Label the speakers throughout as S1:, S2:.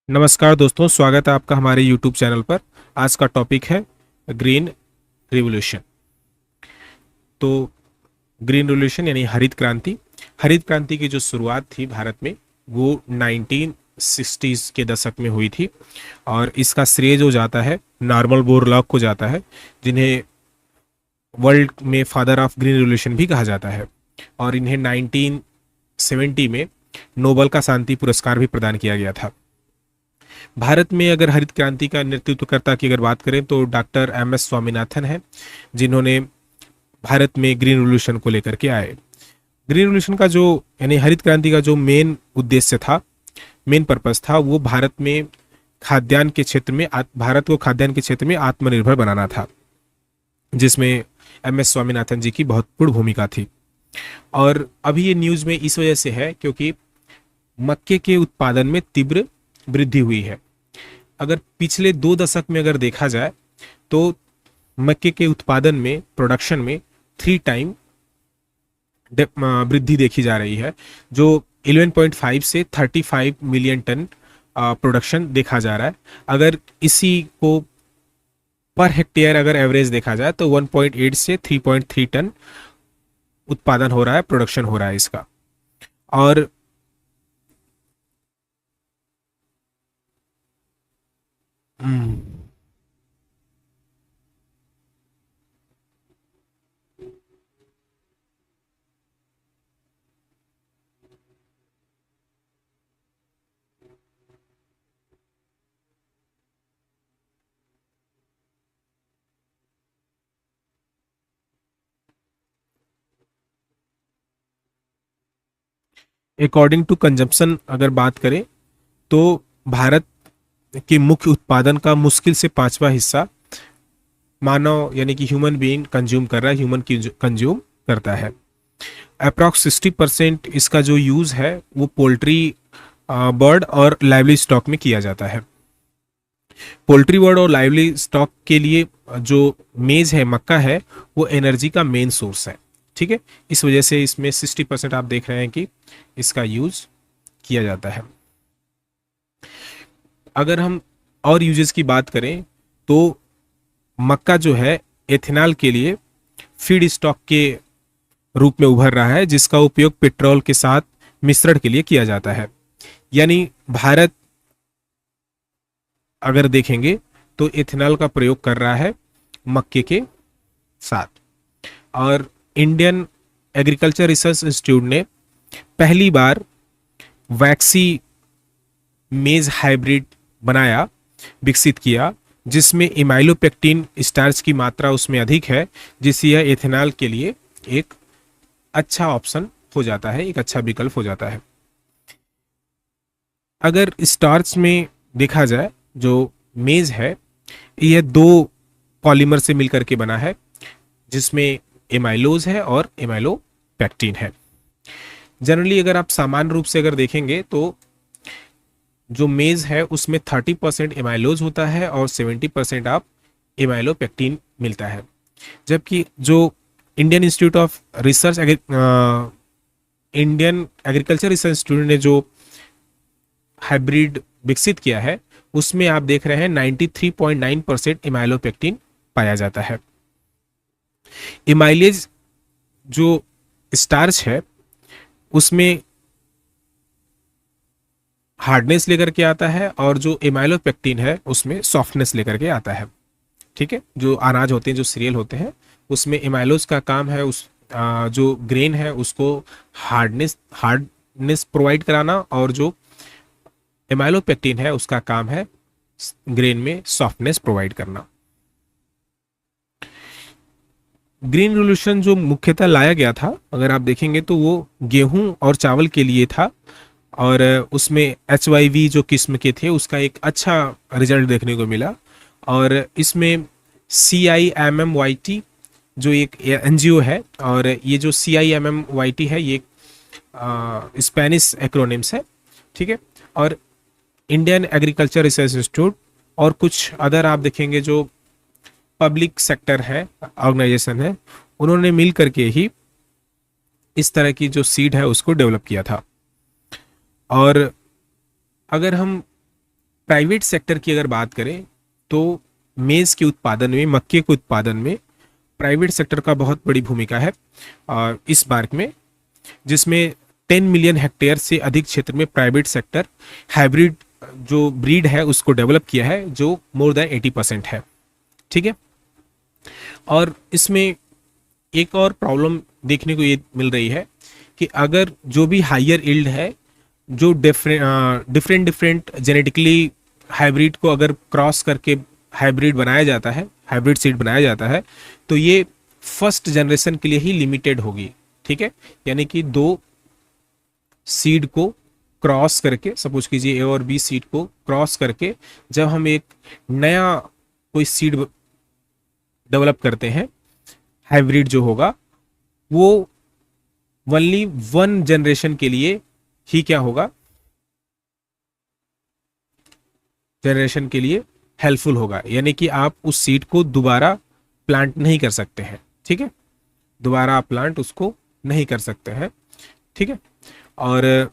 S1: नमस्कार दोस्तों, स्वागत है आपका हमारे YouTube चैनल पर। आज का टॉपिक है ग्रीन रिवॉल्यूशन। तो ग्रीन रिवॉल्यूशन यानी हरित क्रांति। हरित क्रांति की जो शुरुआत थी भारत में वो 1960s के दशक में हुई थी और इसका श्रेय जो जाता है नॉर्मन बोरलॉग को जाता है, जिन्हें वर्ल्ड में फादर ऑफ ग्रीन रिवॉल्यूशन भी कहा जाता है। और इन्हें 1970 में नोबेल का शांति पुरस्कार भी प्रदान किया गया था। भारत में अगर हरित क्रांति का नेतृत्वकर्ता की अगर बात करें तो डॉक्टर एम एस स्वामीनाथन है, जिन्होंने भारत में ग्रीन रिवॉल्यूशन को लेकर के आए। ग्रीन रिवॉल्यूशन का जो यानी हरित क्रांति का जो मेन उद्देश्य था, मेन पर्पस था, वो भारत में खाद्यान्न के क्षेत्र में भारत को खाद्यान्न के क्षेत्र में आत्मनिर्भर बनाना था, जिसमें एम एस स्वामीनाथन जी की बहुत पूर्ण भूमिका थी। और अभी ये न्यूज में इस वजह से है क्योंकि मक्के के उत्पादन में तीव्र वृद्धि हुई है। अगर पिछले 2 दशक में अगर देखा जाए तो मक्के के उत्पादन में, प्रोडक्शन में 3 टाइम वृद्धि देखी जा रही है, जो 11.5 से 35 मिलियन टन प्रोडक्शन देखा जा रहा है। अगर इसी को पर हेक्टेयर अगर एवरेज देखा जाए तो 1.8 से 3.3 टन उत्पादन हो रहा है, प्रोडक्शन हो रहा है इसका। और अकॉर्डिंग टू कंजम्पशन अगर बात करें तो भारत के मुख्य उत्पादन का मुश्किल से 5वां हिस्सा मानव यानी कि ह्यूमन बीइंग कंज्यूम कर रहा है, ह्यूमन कंज्यूम करता है। अप्रॉक्स 60% इसका जो यूज है वो पोल्ट्री, बर्ड और लाइवली स्टॉक में किया जाता है। पोल्ट्री, बर्ड और लाइवली स्टॉक के लिए जो मेज है, मक्का है, वो एनर्जी का मेन सोर्स है। ठीक है, इस वजह से इसमें 60% आप देख रहे हैं कि इसका यूज किया जाता है। अगर हम और यूजेस की बात करें तो मक्का जो है एथेनॉल के लिए फीड स्टॉक के रूप में उभर रहा है, जिसका उपयोग पेट्रोल के साथ मिश्रण के लिए किया जाता है। यानी भारत अगर देखेंगे तो एथेनॉल का प्रयोग कर रहा है मक्के के साथ। और इंडियन एग्रीकल्चर रिसर्च इंस्टीट्यूट ने पहली बार वैक्सी मेज हाइब्रिड बनाया, विकसित किया, जिसमें इमाइलोपेक्टिन स्टार्च की मात्रा उसमें अधिक है, जिससे यह एथेनॉल के लिए एक अच्छा ऑप्शन हो जाता है, एक अच्छा विकल्प हो जाता है। अगर स्टार्च में देखा जाए, जो मेज है यह 2 पॉलीमर से मिलकर के बना है, जिसमें एमाइलोज है और एमाइलोपेक्टिन है। जनरली अगर आप सामान्य रूप से अगर देखेंगे तो जो मेज है उसमें 30% एमाइलोज होता है और 70% आप एमाइलोपेक्टिन मिलता है। जबकि जो Indian institute of research, Indian agriculture research institute ने जो हाइब्रिड विकसित किया है उसमें आप देख रहे हैं 93.9% इमाइलोपेक्टिन पाया जाता है। इमाइलेज जो स्टार्च है उसमें हार्डनेस लेकर के आता है और जो इमाइलोपेक्टिन है उसमें सॉफ्टनेस लेकर के आता है। ठीक है, जो अनाज होते हैं, जो सीरियल होते हैं, उसमें इमाइलोज का काम है जो ग्रेन है उसको हार्डनेस प्रोवाइड कराना, और जो एमाइलोपेक्टिन है उसका काम है ग्रेन में सॉफ्टनेस प्रोवाइड करना। ग्रीन रिवॉल्यूशन जो मुख्यतः लाया गया था, अगर आप देखेंगे तो वो गेहूं और चावल के लिए था, और उसमें HYV जो किस्म के थे उसका एक अच्छा रिजल्ट देखने को मिला। और इसमें CIMMYT जो एक NGO है, और ये जो CIMMYT है ये स्पेनिश एक्रोनिम्स है। ठीक है, और इंडियन एग्रीकल्चर रिसर्च इंस्टीट्यूट और कुछ अदर आप देखेंगे जो पब्लिक सेक्टर है, ऑर्गेनाइजेशन है, उन्होंने मिल करके ही इस तरह की जो सीड है उसको डेवलप किया था। और अगर हम प्राइवेट सेक्टर की अगर बात करें तो मेज़ के उत्पादन में, मक्के के उत्पादन में प्राइवेट सेक्टर का बहुत बड़ी भूमिका है इस मार्क में, जिसमें 10 मिलियन हेक्टेयर से अधिक क्षेत्र में प्राइवेट सेक्टर हाइब्रिड जो ब्रीड है उसको डेवलप किया है, जो मोर देन 80% है। ठीक है, और इसमें एक और प्रॉब्लम देखने को ये मिल रही है कि अगर जो भी हायर इल्ड है, जो डिफरेंट डिफरेंट जेनेटिकली हाइब्रिड को अगर क्रॉस करके हाइब्रिड बनाया जाता है, हाइब्रिड सीड बनाया जाता है, तो ये फर्स्ट जनरेशन के लिए ही लिमिटेड होगी। ठीक है, यानी कि 2 सीड को क्रॉस करके, सपोज कीजिए ए और बी सीड को क्रॉस करके जब हम एक नया कोई सीड डेवलप करते हैं, हाइब्रिड जो होगा वो ओनली 1 जनरेशन के लिए ही क्या होगा, जनरेशन के लिए हेल्पफुल होगा। यानी कि आप उस सीड को दोबारा प्लांट नहीं कर सकते हैं। ठीक है, दोबारा आप प्लांट उसको नहीं कर सकते हैं। ठीक है, और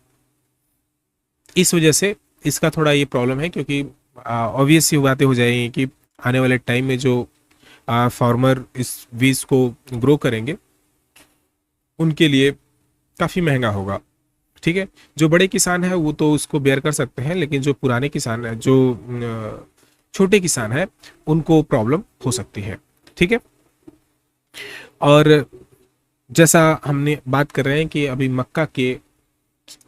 S1: इस वजह से इसका थोड़ा ये प्रॉब्लम है, क्योंकि ऑब्वियस ही बातें हो जाएंगी कि आने वाले टाइम में जो फार्मर इस बीज को ग्रो करेंगे उनके लिए काफ़ी महंगा होगा। ठीक है, जो बड़े किसान हैं वो तो उसको बेयर कर सकते हैं, लेकिन जो पुराने किसान हैं, जो छोटे किसान हैं, उनको प्रॉब्लम हो सकती है। ठीक है, और जैसा हमने बात कर रहे हैं कि अभी मक्का के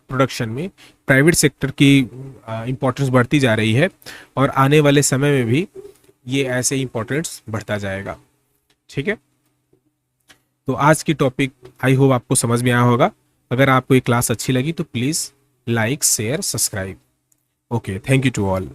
S1: प्रोडक्शन में प्राइवेट सेक्टर की इम्पोर्टेंस बढ़ती जा रही है, और आने वाले समय में भी ये ऐसे ही इम्पोर्टेंस बढ़ता जाएगा। ठीक है, तो आज की टॉपिक आई होप आपको समझ में आया होगा। अगर आपको ये क्लास अच्छी लगी तो please like, share, subscribe. Okay, thank you to all.